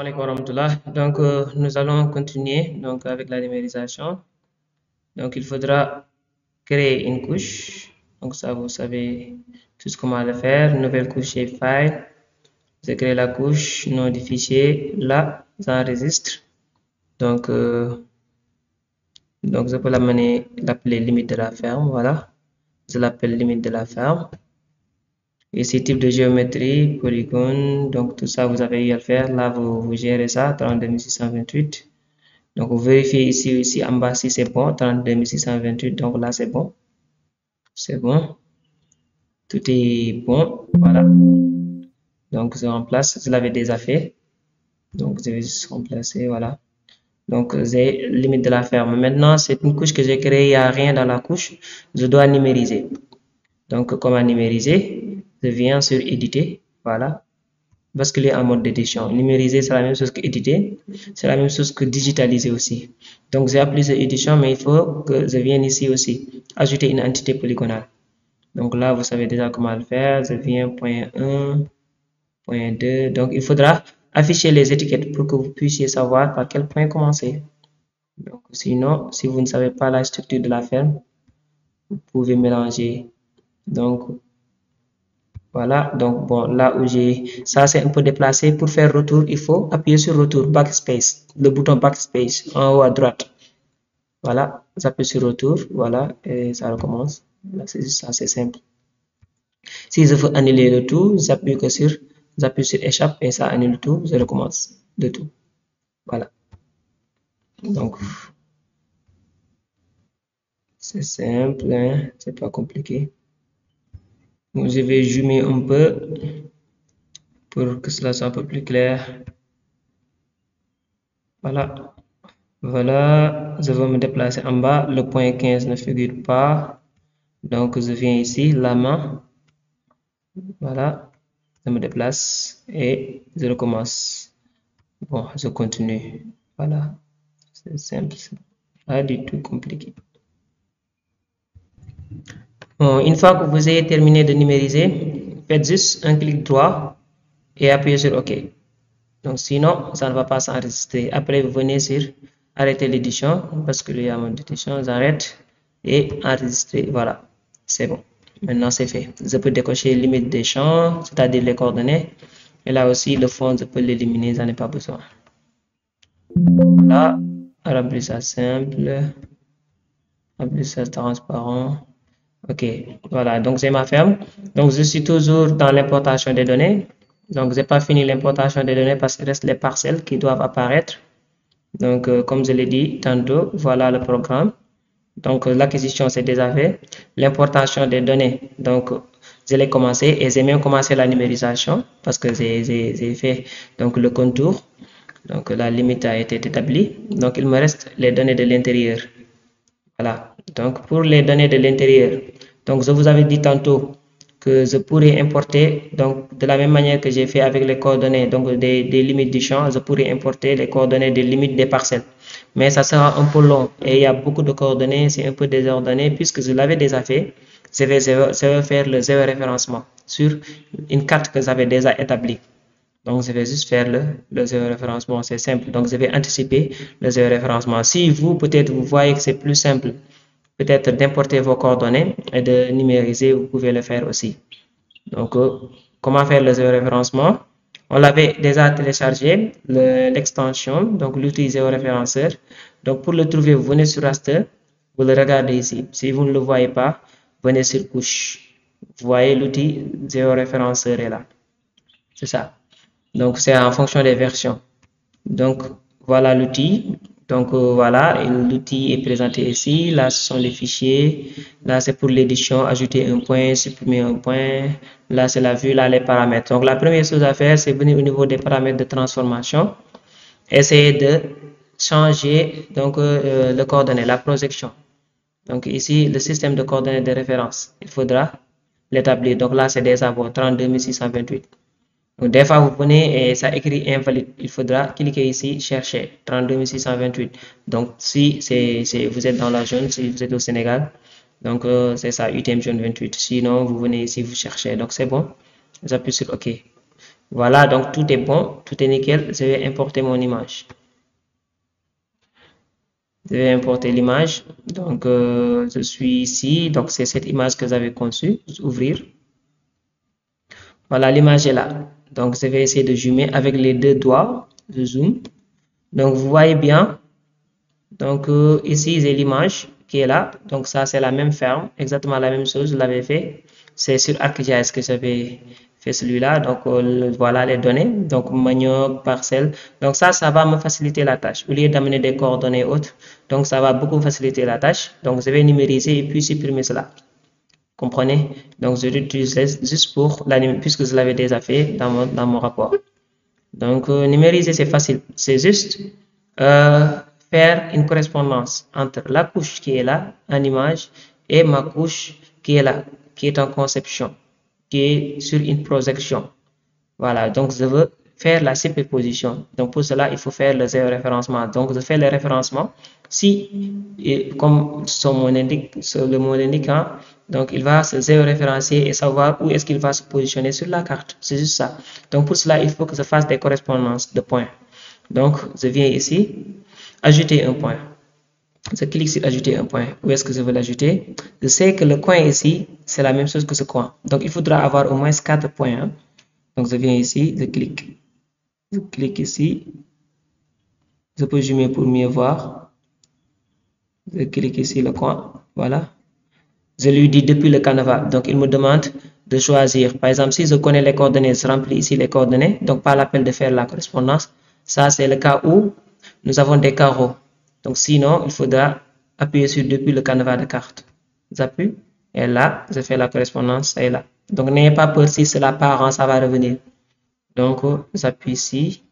Alaikum warahmatullah. Donc, nous allons continuer donc, avec la numérisation. Donc, il faudra créer une couche. Donc, ça, vous savez tous comment le faire. Nouvelle couche et file. Je crée la couche, nom du fichier. Là, j'enregistre. Donc, je peux l'appeler limite de la ferme. Voilà. Je l'appelle limite de la ferme. Ici, type de géométrie, polygone. Donc, tout ça, vous avez eu à le faire. Là, vous gérez ça, 32628. Donc, vous vérifiez ici en bas si c'est bon, 32628. Donc là, c'est bon. C'est bon. Tout est bon. Voilà. Donc, je remplace. Je l'avais déjà fait. Donc, je vais juste remplacer. Voilà. Donc, j'ai limite de la ferme. Maintenant, c'est une couche que j'ai créée. Il n'y a rien dans la couche. Je dois numériser. Donc, comment numériser? Je viens sur éditer. Voilà. Basculer en mode d'édition. Numériser, c'est la même chose que éditer. C'est la même chose que digitaliser aussi. Donc, j'ai appelé cette édition, mais il faut que je vienne ici aussi. Ajouter une entité polygonale. Donc là, vous savez déjà comment le faire. Je viens point 1, point 2. Donc, il faudra afficher les étiquettes pour que vous puissiez savoir par quel point commencer. Donc, sinon, si vous ne savez pas la structure de la ferme, vous pouvez mélanger. Donc, voilà, donc bon, là où ça c'est un peu déplacé. Pour faire retour, il faut appuyer sur retour, backspace, le bouton backspace en haut à droite. Voilà, j'appuie sur retour, voilà, et ça recommence. C'est juste ça, c'est simple. Si je veux annuler le tout, j'appuie sur échappe et ça annule tout, je recommence de tout. Voilà. Donc, c'est simple, hein, c'est pas compliqué. Donc, je vais zoomer un peu pour que cela soit un peu plus clair. Voilà. Voilà, je vais me déplacer en bas. Le point 15 ne figure pas. Donc, je viens ici, la main. Voilà, je me déplace et je recommence. Bon, je continue. Voilà, c'est simple, pas du tout compliqué. Bon, une fois que vous ayez terminé de numériser, faites juste un clic droit et appuyez sur OK. Donc, sinon, ça ne va pas s'enregistrer. Après, vous venez sur arrêter l'édition parce qu'il y a mon édition, j'arrête et enregistrer. Voilà, c'est bon. Maintenant, c'est fait. Je peux décocher limite des champs, c'est-à-dire les coordonnées. Et là aussi, le fond, je peux l'éliminer, j'en ai pas besoin. Voilà, remplissage simple, remplissage transparent. Ok, voilà, donc c'est ma ferme. Donc, je suis toujours dans l'importation des données. Donc, j'ai pas fini l'importation des données parce qu'il reste les parcelles qui doivent apparaître. Donc, comme je l'ai dit tantôt, voilà le programme. Donc, l'acquisition, c'est déjà fait. L'importation des données, donc, je l'ai commencé et j'ai même commencé la numérisation parce que j'ai fait donc, le contour. Donc, la limite a été établie. Donc, il me reste les données de l'intérieur. Voilà. Donc, pour les données de l'intérieur, donc, je vous avais dit tantôt que je pourrais importer, donc, de la même manière que j'ai fait avec les coordonnées, donc, des limites du champ, je pourrais importer les coordonnées des limites des parcelles. Mais ça sera un peu long et il y a beaucoup de coordonnées, c'est un peu désordonné puisque je l'avais déjà fait. Je vais faire le zéro référencement sur une carte que j'avais déjà établie. Donc, je vais juste faire le zéro référencement, c'est simple. Donc, je vais anticiper le zéro référencement. Si vous, peut-être, vous voyez que c'est plus simple, peut-être d'importer vos coordonnées et de numériser, vous pouvez le faire aussi. Donc, comment faire le zéro référencement? On l'avait déjà téléchargé, l'extension, donc l'outil géoréférenceur. Donc, pour le trouver, vous venez sur raster, vous le regardez ici. Si vous ne le voyez pas, venez sur couche. Vous voyez l'outil géoréférenceur est là. C'est ça. Donc, c'est en fonction des versions. Donc, voilà l'outil. Donc, voilà, l'outil est présenté ici. Là, ce sont les fichiers. Là, c'est pour l'édition, ajouter un point, supprimer un point. Là, c'est la vue, là, les paramètres. Donc, la première chose à faire, c'est venir au niveau des paramètres de transformation. Essayer de changer, donc, le coordonnée, la projection. Donc, ici, le système de coordonnées de référence, il faudra l'établir. Donc, là, c'est déjà bon, 32628. Donc, des fois, vous venez et ça écrit invalide. Il faudra cliquer ici, chercher 32628. Donc, si vous êtes dans la zone, si vous êtes au Sénégal, donc c'est ça, UTM zone 28. Sinon, vous venez ici, vous cherchez. Donc, c'est bon. J'appuie sur OK. Voilà, donc tout est bon, tout est nickel. Je vais importer mon image. Je vais importer l'image. Donc, je suis ici. Donc, c'est cette image que j'avais conçue. Ouvrir. Voilà, l'image est là. Donc, je vais essayer de zoomer avec les deux doigts. Je zoom. Donc, vous voyez bien. Donc, ici, j'ai l'image qui est là. Donc, ça, c'est la même ferme. Exactement la même chose. Je l'avais fait. C'est sur ArcGIS que j'avais fait celui-là. Donc, voilà les données. Donc, manioc, parcelle. Donc, ça va me faciliter la tâche. Au lieu d'amener des coordonnées autres. Donc, ça va beaucoup faciliter la tâche. Donc, je vais numériser et puis supprimer cela. Comprenez? Donc, je l'utilise juste pour l'animer puisque je l'avais déjà fait dans mon rapport. Donc, numériser, c'est facile. C'est juste euh, faire une correspondance entre la couche qui est là, en image, et ma couche qui est là, qui est en conception, qui est sur une projection. Voilà, donc je veux faire la superposition. Donc, pour cela, il faut faire le géoréférencement. Donc, je fais le référencement. Si, et comme le mot l'indique, hein, donc il va se géoréférencier et savoir où est-ce qu'il va se positionner sur la carte. C'est juste ça. Donc, pour cela, il faut que je fasse des correspondances de points. Donc, je viens ici, ajouter un point. Je clique sur ajouter un point. Où est-ce que je veux l'ajouter? Je sais que le coin ici, c'est la même chose que ce coin. Donc, il faudra avoir au moins 4 points. Hein. Donc, je viens ici, je clique. Je clique ici. Je peux zoomer pour mieux voir. Je clique ici le coin. Voilà. Je lui dis depuis le canevas. Donc, il me demande de choisir. Par exemple, si je connais les coordonnées, je remplis ici les coordonnées. Donc, pas l'appel de faire la correspondance. Ça, c'est le cas où nous avons des carreaux. Donc, sinon, il faudra appuyer sur depuis le canevas de carte. J'appuie. Et là, je fais la correspondance. Et là. Donc, n'ayez pas peur si cela part, ça va revenir. Donc, j'appuie ici.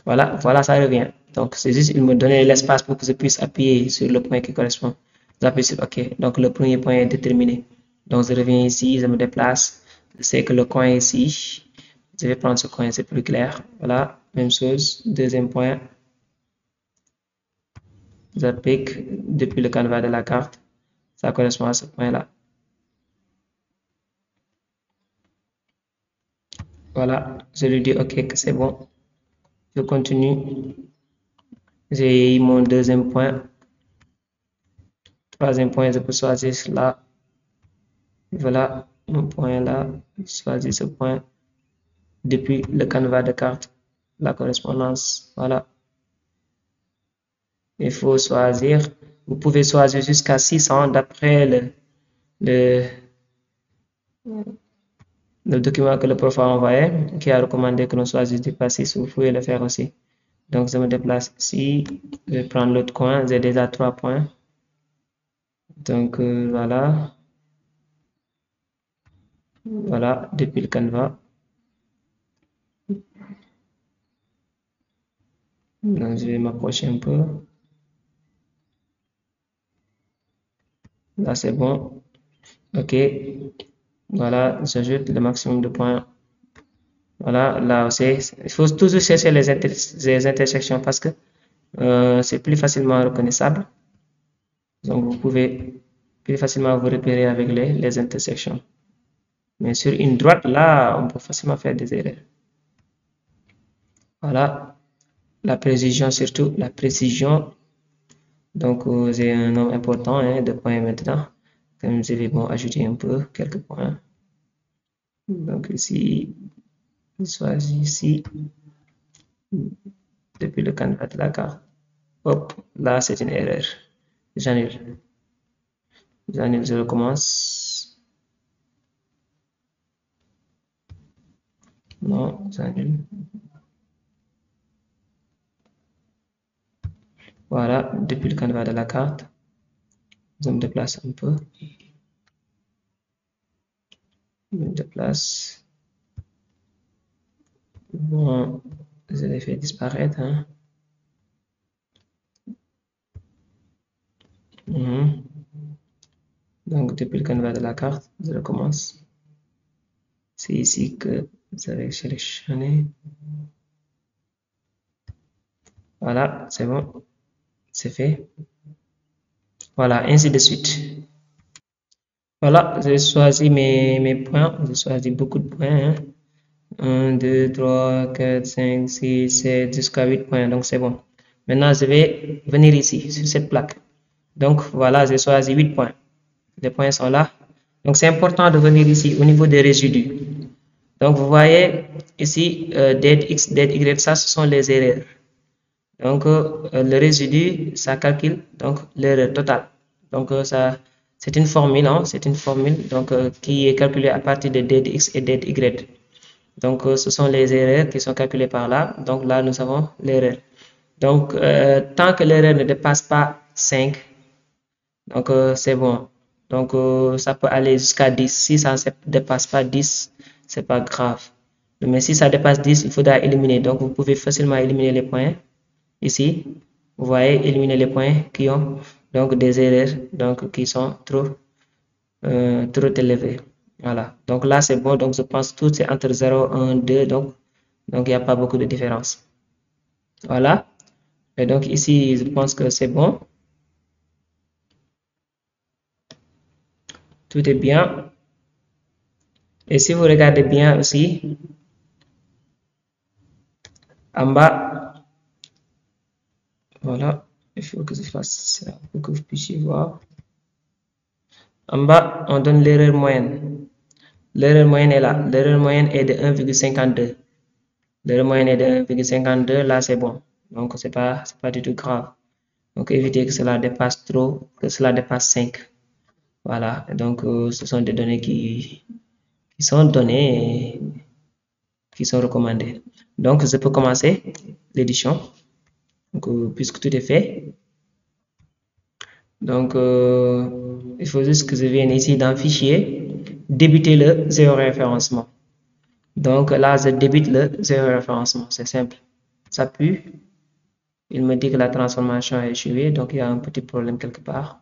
Voilà, voilà, ça revient. Donc, c'est juste, il me donnait l'espace pour que je puisse appuyer sur le point qui correspond. J'appuie sur OK. Donc, le premier point est déterminé. Donc, je reviens ici, je me déplace. Je sais que le coin est ici. Je vais prendre ce coin, c'est plus clair. Voilà, même chose. Deuxième point. J'applique depuis le canevas de la carte. Ça correspond à ce point-là. Voilà, je lui dis OK que c'est bon. Je continue. J'ai mon deuxième point. Troisième point, je peux choisir là. Voilà mon point là. Je choisis ce point depuis le canevas de carte. La correspondance. Voilà. Il faut choisir. Vous pouvez choisir jusqu'à 600 d'après le, le document que le prof a envoyé, qui a recommandé que l'on choisisse du passé. Vous pouvez le faire aussi. Donc, je me déplace ici. Je vais prendre l'autre coin. J'ai déjà 3 points. Donc, voilà. Voilà, depuis le canevas. Donc, je vais m'approcher un peu. Là, c'est bon. OK. Voilà, j'ajoute le maximum de points. Voilà, là aussi, il faut toujours chercher les intersections parce que c'est plus facilement reconnaissable. Donc, vous pouvez plus facilement vous repérer avec les intersections. Mais sur une droite, là, on peut facilement faire des erreurs. Voilà, la précision surtout, la précision. Donc, j'ai un nombre important hein, de points maintenant. Comme je vais bon, ajouter un peu, quelques points. Donc, ici, je choisis ici, depuis le canevas de la carte. Hop, là, c'est une erreur. J'annule. J'annule, je recommence. Non, j'annule. Voilà, depuis le canevas de la carte. Je me déplace un peu. Je me déplace. Bon, je l'ai fait disparaître. Hein. Donc, depuis le canevas de la carte, je recommence. C'est ici que vous allez sélectionner. Voilà, c'est bon. C'est fait. Voilà, ainsi de suite. Voilà, j'ai choisi mes points. J'ai choisi beaucoup de points. Hein. 1, 2, 3, 4, 5, 6, 7, jusqu'à 8 points. Donc, c'est bon. Maintenant, je vais venir ici, sur cette plaque. Donc, voilà, j'ai choisi 8 points. Les points sont là. Donc, c'est important de venir ici au niveau des résidus. Donc, vous voyez ici, dead x, dead y, ça, ce sont les erreurs. Donc, le résidu, ça calcule donc l'erreur totale. Donc, ça, c'est une formule, hein, c'est une formule donc, qui est calculée à partir de dead x et dead y. Donc, ce sont les erreurs qui sont calculées par là. Donc, là, nous avons l'erreur. Donc, tant que l'erreur ne dépasse pas 5, donc c'est bon. Donc, ça peut aller jusqu'à 10. Si ça ne dépasse pas 10, c'est pas grave. Mais si ça dépasse 10, il faudra éliminer. Donc, vous pouvez facilement éliminer les points. Ici, vous voyez, éliminer les points qui ont donc des erreurs donc, qui sont trop élevées. Voilà. Donc là, c'est bon. Donc, je pense que tout c'est entre 0, 1, 2. Donc, il n'y a pas beaucoup de différence. Voilà. Et donc, ici, je pense que c'est bon. Tout est bien. Et si vous regardez bien aussi, en bas, voilà, il faut que je fasse ça pour que vous puissiez voir. En bas, on donne l'erreur moyenne. L'erreur moyenne est là. L'erreur moyenne est de 1,52. L'erreur moyenne est de 1,52. Là, c'est bon. Donc, c'est pas du tout grave. Donc, évitez que cela dépasse trop, que cela dépasse 5. Voilà. Donc, ce sont des données qui sont données et qui sont recommandées. Donc, je peux commencer l'édition. Donc, puisque tout est fait. Donc, il faut juste que je vienne ici dans Fichier, débuter le géoréférencement. Donc, là, je débute le géoréférencement. C'est simple. Ça pue. Il me dit que la transformation a échoué, donc il y a un petit problème quelque part.